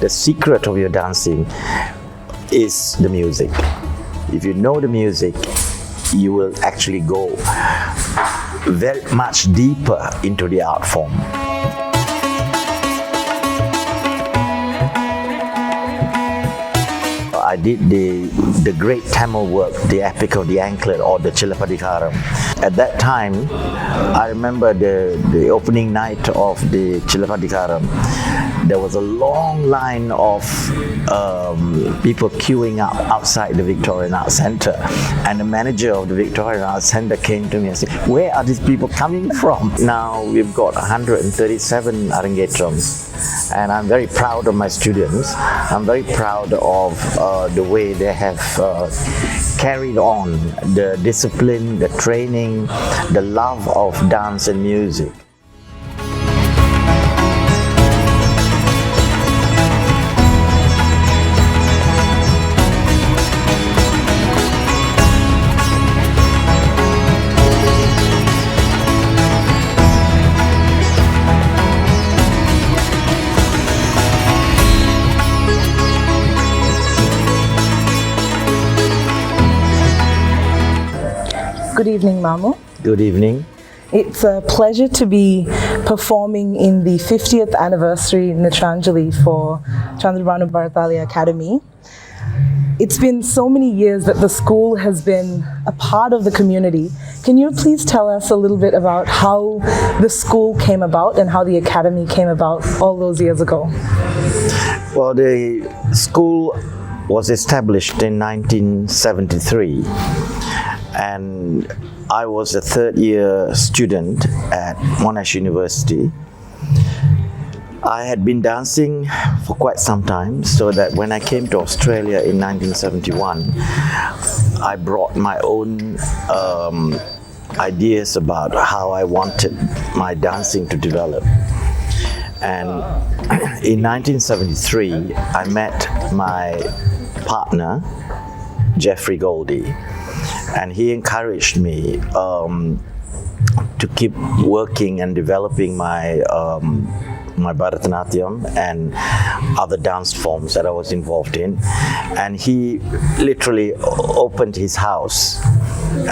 the secret of your dancing is the music. If you know the music, you will actually go very much deeper into the art form. I did the great Tamil work, the Epic of the Anklet or the Chilapadikaram. At that time, I remember the opening night of the Chilapadikaram. There was a long line of people queuing up outside the Victorian Arts Centre, and the manager of the Victorian Arts Centre came to me and said, "Where are these people coming from?" Now we've got 137 Arangetrams, and I'm very proud of my students. I'm very proud of the way they have carried on the discipline, the training, the love of dance and music. Good evening, Mamu. Good evening. It's a pleasure to be performing in the 50th anniversary Nitranjali for Chandrabhanu Bharatalaya Academy. It's been so many years that the school has been a part of the community. Can you please tell us a little bit about how the school came about and how the academy came about all those years ago? Well, the school was established in 1973. And I was a third-year student at Monash University. I had been dancing for quite some time, so that when I came to Australia in 1971, I brought my own ideas about how I wanted my dancing to develop. And in 1973, I met my partner, Jeffrey Goldie. And he encouraged me to keep working and developing my my Bharatanatyam and other dance forms that I was involved in. And he literally opened his house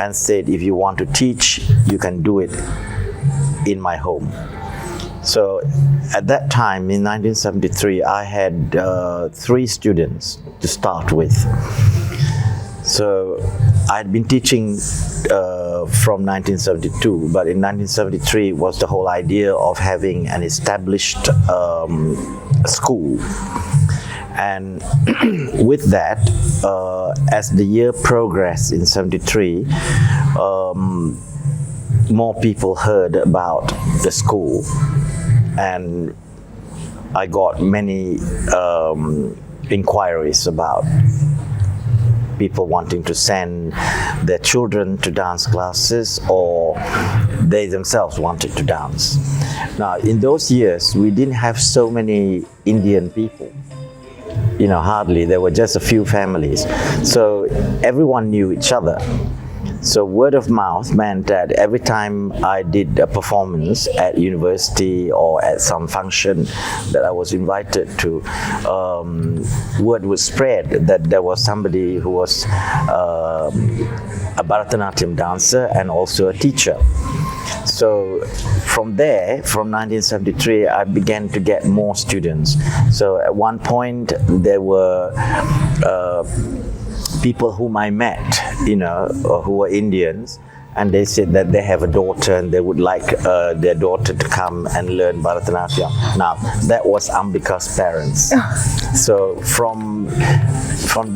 and said, "If you want to teach, you can do it in my home." So at that time in 1973, I had 3 students to start with. So I'd been teaching from 1972, but in 1973 was the whole idea of having an established school. And with that, as the year progressed in 73, more people heard about the school, and I got many inquiries about people wanting to send their children to dance classes, or they themselves wanted to dance. Now, in those years, we didn't have so many Indian people. You know, hardly. There were just a few families. So everyone knew each other. So word of mouth meant that every time I did a performance at university or at some function that I was invited to, word would spread that there was somebody who was a Bharatanatyam dancer and also a teacher. So from there, from 1973, I began to get more students. So at one point, there were people whom I met, you know, who were Indians, and they said that they have a daughter and they would like their daughter to come and learn Bharatanatyam. Now, that was Ambika's parents. So from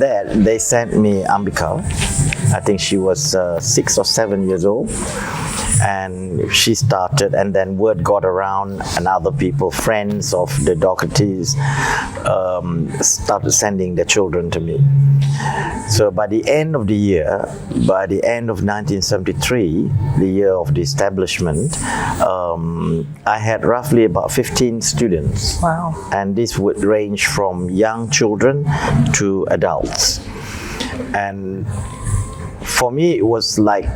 there, they sent me Ambika. I think she was 6 or 7 years old. And she started, and then word got around, and other people, friends of the Dohertys, started sending their children to me. So by the end of the year, by the end of 1973, the year of the establishment, I had roughly about 15 students. Wow. And this would range from young children to adults. And for me, it was like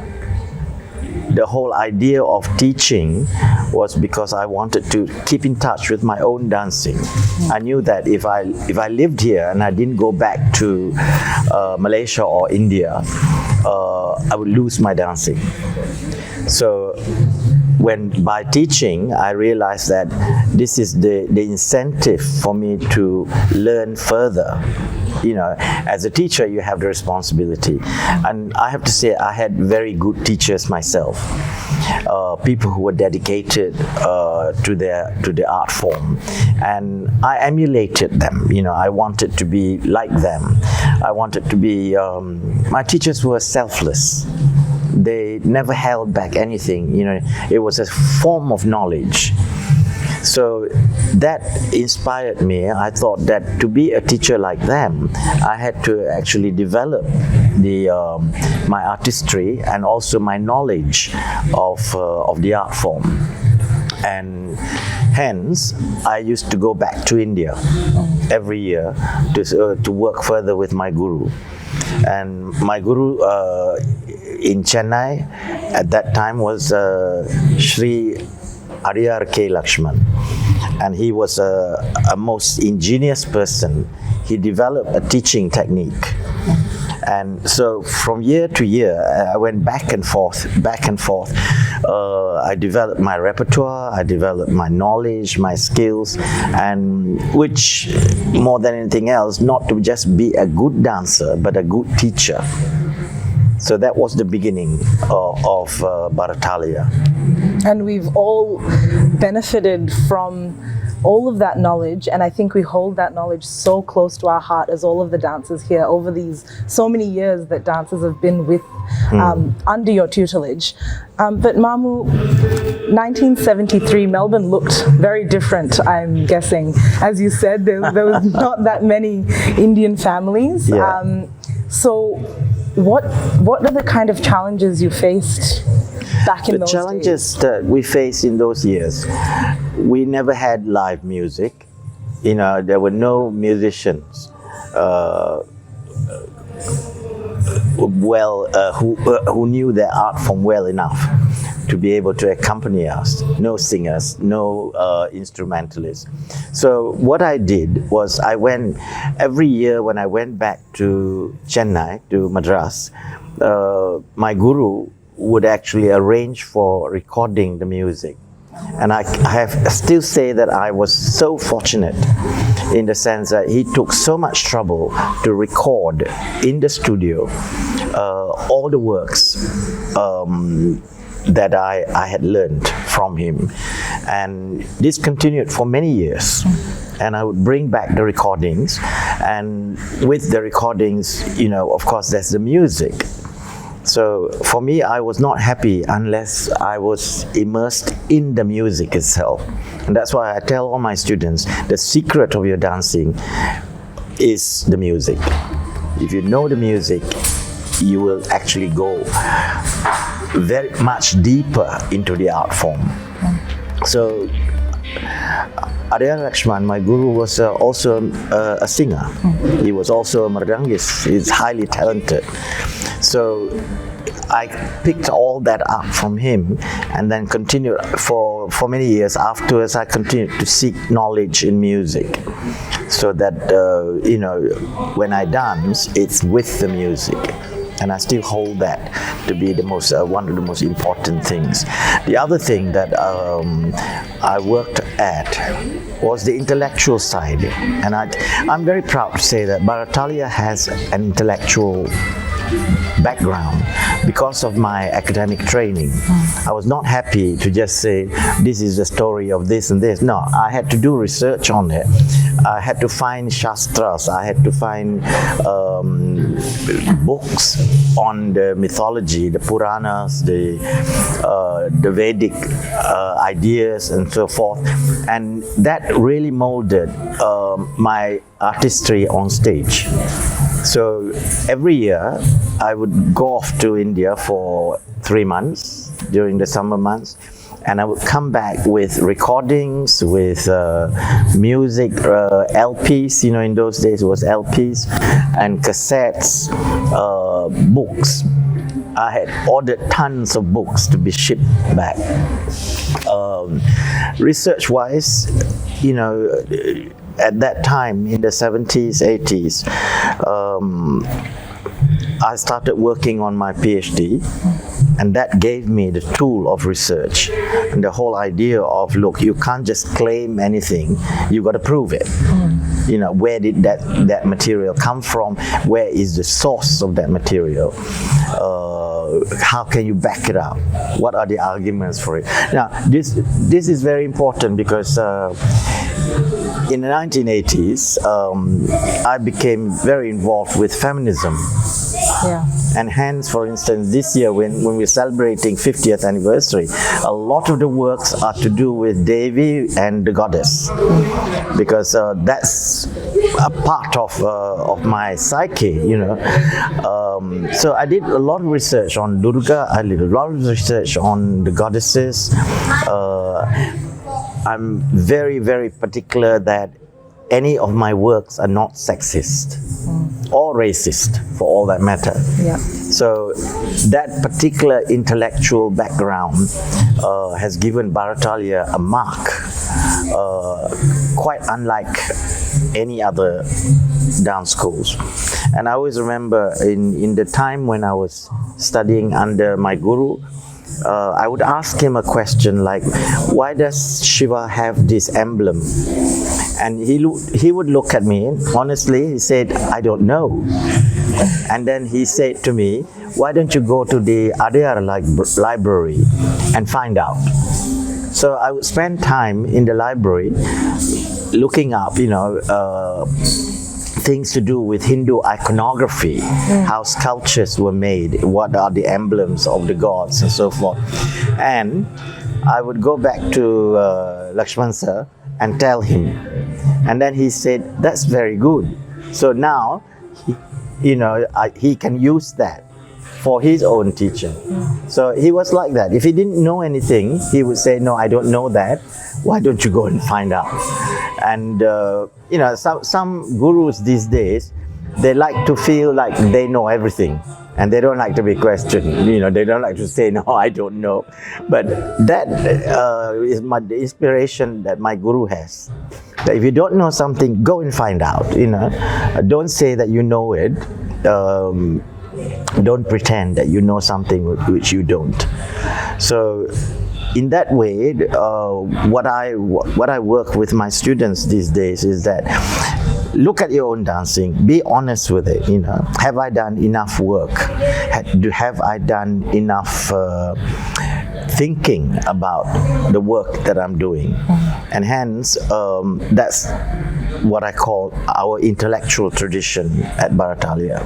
the whole idea of teaching was because I wanted to keep in touch with my own dancing. I knew that if I lived here and I didn't go back to Malaysia or India, I would lose my dancing. So when by teaching, I realized that this is the incentive for me to learn further. You know, as a teacher, you have the responsibility. And I have to say, I had very good teachers myself. People who were dedicated to the art form, and I emulated them. You know, I wanted to be like them. I wanted to be. My teachers were selfless. They never held back anything. You know, it was a form of knowledge. So that inspired me. I thought that to be a teacher like them, I had to actually develop my artistry and also my knowledge of the art form. And hence, I used to go back to India every year to work further with my guru. And my guru in Chennai at that time was Sri Ariyar K. Lakshman, and he was a most ingenious person. He developed a teaching technique, and so from year to year I went back and forth. I developed my repertoire, I developed my knowledge, my skills, and which more than anything else, not to just be a good dancer but a good teacher. So that was the beginning of Bharatalaya. And we've all benefited from all of that knowledge, and I think we hold that knowledge so close to our heart as all of the dancers here over these so many years that dancers have been with under your tutelage. But Mamu, 1973, Melbourne looked very different, I'm guessing. As you said, there was not that many Indian families. Yeah. So what are the kind of challenges you faced back in those days? The challenges that we faced in those years, we never had live music. You know, there were no musicians who knew their art form well enough to be able to accompany us. No singers, no instrumentalists. So what I did was I went, every year when I went back to Chennai, to Madras, my guru would actually arrange for recording the music. And I still say that I was so fortunate in the sense that he took so much trouble to record in the studio all the works that I had learned from him. And this continued for many years. And I would bring back the recordings, and with the recordings, you know, of course, there's the music. So for me, I was not happy unless I was immersed in the music itself. And that's why I tell all my students, the secret of your dancing is the music. If you know the music, you will actually go very much deeper into the art form. So Ariyar Lakshman, my guru, was also a singer. He was also a mridangist. He's highly talented. So I picked all that up from him, and then continued for many years afterwards. I continued to seek knowledge in music, so that you know, when I dance, it's with the music. And I still hold that to be the most one of the most important things. The other thing that I worked at was the intellectual side, and I'm very proud to say that Bharatalaya has an intellectual background because of my academic training. I was not happy to just say this is the story of this and this. No, I had to do research on it. I had to find shastras. I had to find books on the mythology, the Puranas, the Vedic ideas, and so forth. And that really molded my artistry on stage. So every year I would go off to India for 3 months during the summer months, and I would come back with recordings, with music, LPs, you know, in those days it was LPs, and cassettes, books. I had ordered tons of books to be shipped back. Research-wise, you know, at that time in the 70s, 80s, I started working on my PhD, and that gave me the tool of research and the whole idea of, look, you can't just claim anything, you got to prove it. You know, where did that material come from? Where is the source of that material? How can you back it up? What are the arguments for it? Now, this is very important because in the 1980s, I became very involved with feminism. Yeah. And hence, for instance, this year when we're celebrating 50th anniversary, a lot of the works are to do with Devi and the goddess, because that's a part of my psyche, you know. So I did a lot of research on Durga, I did a lot of research on the goddesses. I'm very, very particular that any of my works are not sexist or racist, for all that matter. Yeah. So that particular intellectual background has given Bharatalaya a mark, quite unlike any other dance schools. And I always remember in the time when I was studying under my guru, I would ask him a question like, why does Shiva have this emblem? And he would look at me, honestly, he said, I don't know. And then he said to me, why don't you go to the Adyar library and find out? So I would spend time in the library looking up, you know, things to do with Hindu iconography, how sculptures were made, what are the emblems of the gods and so forth. And I would go back to Lakshman sir and tell him. And then he said, that's very good. So now, he can use that for his own teaching. So he was like that. If he didn't know anything, he would say, no, I don't know that. Why don't you go and find out? And some gurus these days, they like to feel like they know everything, and they don't like to be questioned. You know, they don't like to say, no, I don't know. But that is the inspiration that my guru has. That if you don't know something, go and find out. You know, don't say that you know it. Don't pretend that you know something which you don't. So in that way, what I work with my students these days is that look at your own dancing, be honest with it. You know, have I done enough work? Have I done enough thinking about the work that I'm doing? And hence, that's what I call our intellectual tradition at Bharatalaya.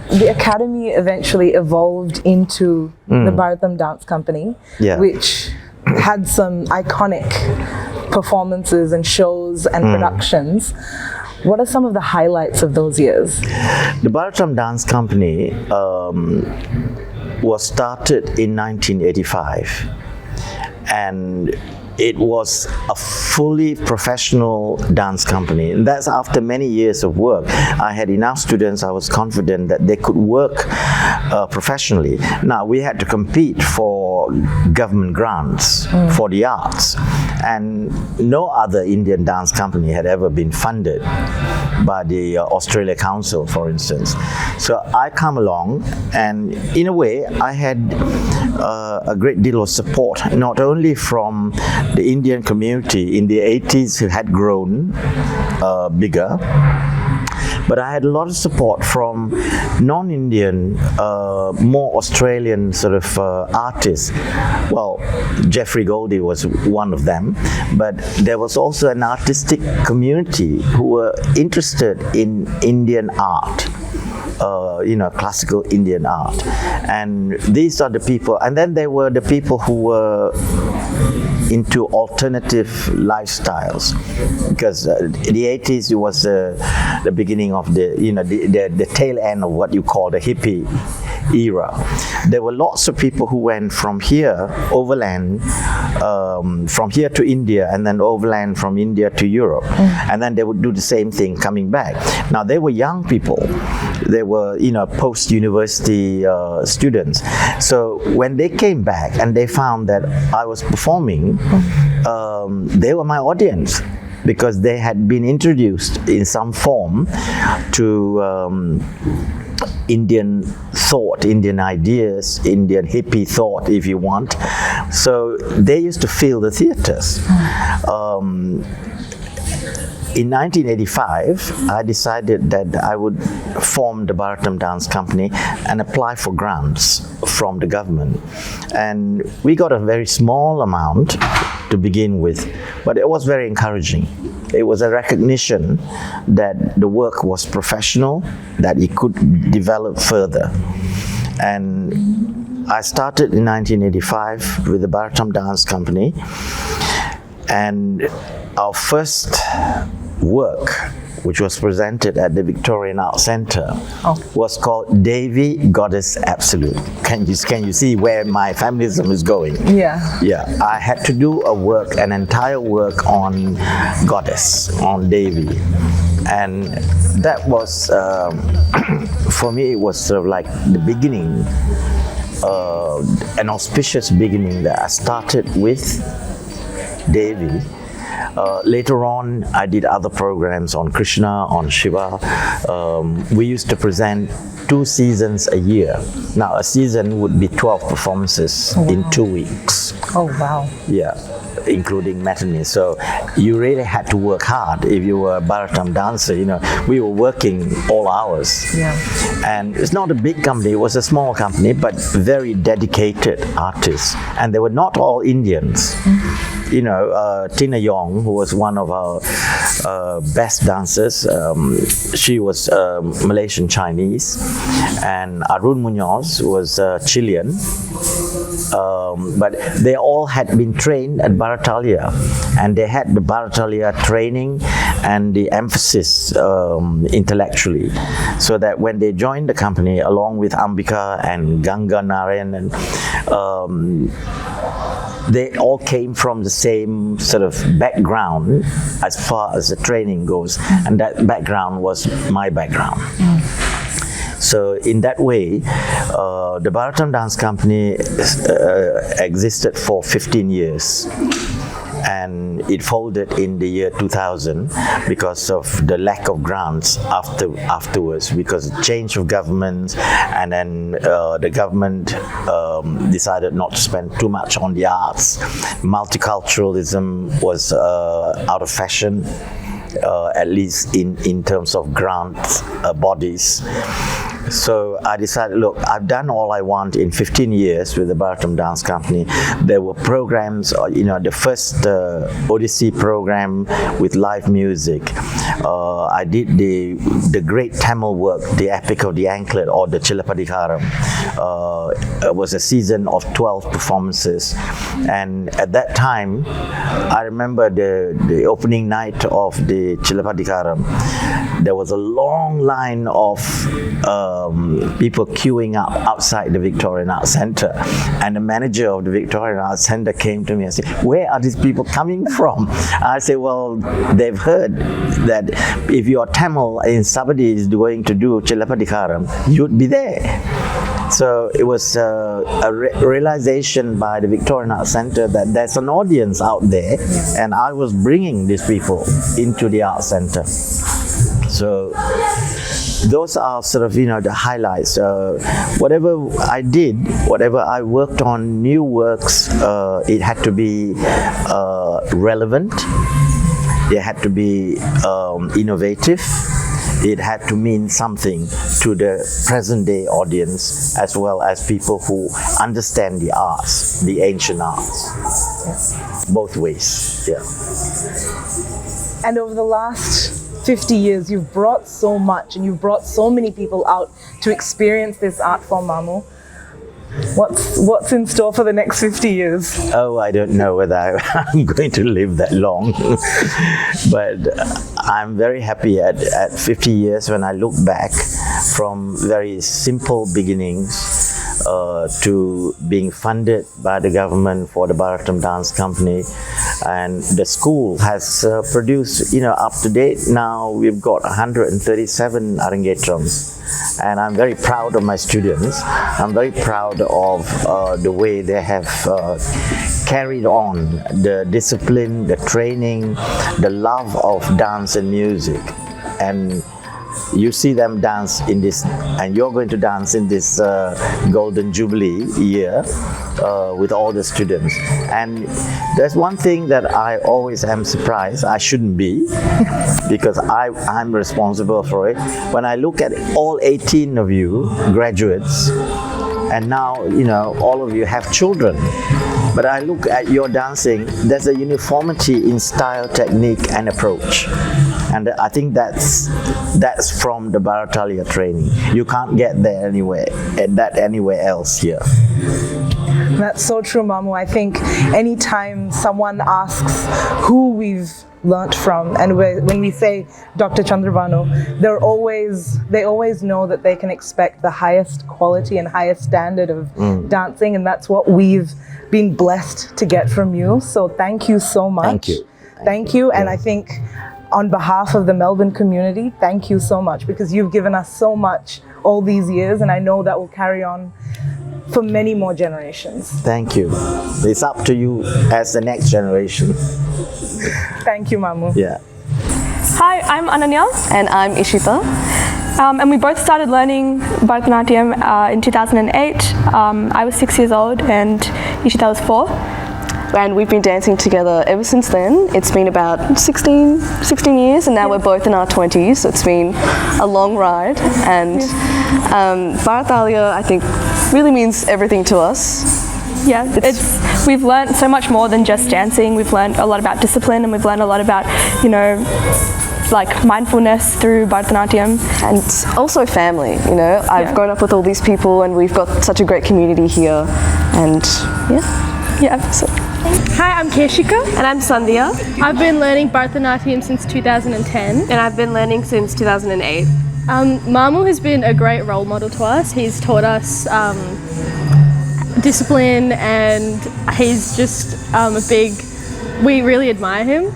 The academy eventually evolved into the Bharatam Dance Company, which had some iconic performances and shows and productions. What are some of the highlights of those years? The Bharatam Dance Company was started in 1985, and it was a fully professional dance company. And that's after many years of work. I had enough students, I was confident that they could work professionally. Now, we had to compete for government grants for the arts. And no other Indian dance company had ever been funded by the Australia Council, for instance. So I come along, and in a way, I had a great deal of support, not only from the Indian community in the 80s, who had grown bigger, but I had a lot of support from non-Indian, more Australian sort of artists. Well, Jeffrey Goldie was one of them, but there was also an artistic community who were interested in Indian art. Classical Indian art. And these are the people, and then there were the people who were into alternative lifestyles, because the 80s was the beginning of the tail end of what you call the hippie era. There were lots of people who went from here overland, from here to India, and then overland from India to Europe, and then they would do the same thing coming back. Now they were young people. They were, post-university students. So when they came back and they found that I was performing, they were my audience, because they had been introduced in some form to Indian thought, Indian ideas, Indian hippie thought, if you want. So they used to fill the theaters. In 1985, I decided that I would form the Bharatanatyam Dance Company and apply for grants from the government. And we got a very small amount to begin with, but it was very encouraging. It was a recognition that the work was professional, that it could develop further. And I started in 1985 with the Bharatanatyam Dance Company, and our first work, which was presented at the Victorian Art Centre, was called Devi, Goddess Absolute. Can you see where my feminism is going? Yeah. Yeah. I had to do an entire work on Goddess, on Devi. And that was, for me, it was sort of like the beginning, an auspicious beginning that I started with Devi. Later on, I did other programs on Krishna, on Shiva. We used to present 2 seasons a year. Now, a season would be 12 performances in 2 weeks. Oh, wow. Yeah, including matinee. So you really had to work hard if you were a Bharatam dancer. We were working all hours. Yeah. And it's not a big company, it was a small company, but very dedicated artists. And they were not all Indians. Tina Yong, who was one of our best dancers, she was Malaysian Chinese, and Arun Munoz was Chilean. But they all had been trained at Bharatalaya, and they had the Bharatalaya training and the emphasis intellectually, so that when they joined the company, along with Ambika and Ganga Narayan, and they all came from the same sort of background as far as the training goes, and that background was my background. So in that way, the Bharatam Dance Company existed for 15 years. And it folded in the year 2000 because of the lack of grants afterwards, because of change of government, and then the government decided not to spend too much on the arts. Multiculturalism was out of fashion, at least in terms of grant bodies. So I decided, look, I've done all I want in 15 years with the Bharatam Dance Company. There were programs, the first Odyssey program with live music. I did the great Tamil work, the Epic of the Anklet, or the Chilapadikaram. It was a season of 12 performances. And at that time, I remember the opening night of the Chilapadikaram. There was a long line of people queuing up outside the Victorian Arts Centre, and the manager of the Victorian Arts Centre came to me and said, "Where are these people coming from?" I said, "Well, they've heard that if you're Tamil and somebody is going to do Chilapadikaram, you'd be there." So it was a realization by the Victorian Arts Centre that there's an audience out there, and I was bringing these people into the Arts Centre. So those are sort of, the highlights. Whatever I did, whatever I worked on, new works, it had to be relevant, it had to be innovative, it had to mean something to the present day audience, as well as people who understand the arts, the ancient arts. Yes. Both ways, yeah. And over the last 50 years, you've brought so much, and you've brought so many people out to experience this art form, Mamu. What's in store for the next 50 years? Oh, I don't know whether I'm going to live that long. But I'm very happy at 50 years when I look back from very simple beginnings to being funded by the government for the Bharatanatyam dance company, and the school has produced, up to date now we've got 137 arangetrams, and I'm very proud of my students. I'm very proud of the way they have carried on the discipline, the training, the love of dance and music. And you see them dance in this, and you're going to dance in this Golden Jubilee year with all the students. And there's one thing that I always am surprised, I shouldn't be, because I'm responsible for it. When I look at all 18 of you graduates, and now, all of you have children. But I look at your dancing, there's a uniformity in style, technique, and approach. And I think that's from the Bharatalaya training. You can't get there anywhere else here. That's so true, Mamu. I think anytime someone asks who we've learnt from, and when we say Dr. Chandrabhanu, they always know that they can expect the highest quality and highest standard of dancing, and that's what we've been blessed to get from you. So thank you so much. Thank you. Thank you. And I think on behalf of the Melbourne community, thank you so much, because you've given us so much all these years, and I know that will carry on for many more generations. Thank you. It's up to you as the next generation. Thank you, Mamu. Yeah. Hi, I'm Ananya. And I'm Ishita. And we both started learning Bharatanatyam in 2008. I was 6 years old and Ishita was 4. And we've been dancing together ever since then. It's been about 16 years, and now we're both in our 20s, so it's been a long ride. And Bharatanatyam, I think, really means everything to us. Yeah, we've learned so much more than just dancing. We've learned a lot about discipline, and we've learned a lot about, like mindfulness through Bharatanatyam. And it's also family, I've grown up with all these people, and we've got such a great community here. And So. Hi, I'm Keshika. And I'm Sandhya. I've been learning Bharatanatyam since 2010. And I've been learning since 2008. Mamu has been a great role model to us. He's taught us discipline, and he's just we really admire him.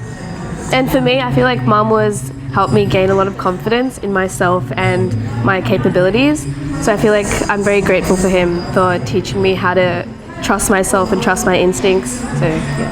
And for me, I feel like Mamu has helped me gain a lot of confidence in myself and my capabilities. So I feel like I'm very grateful for him for teaching me how to trust myself and trust my instincts. So, yeah.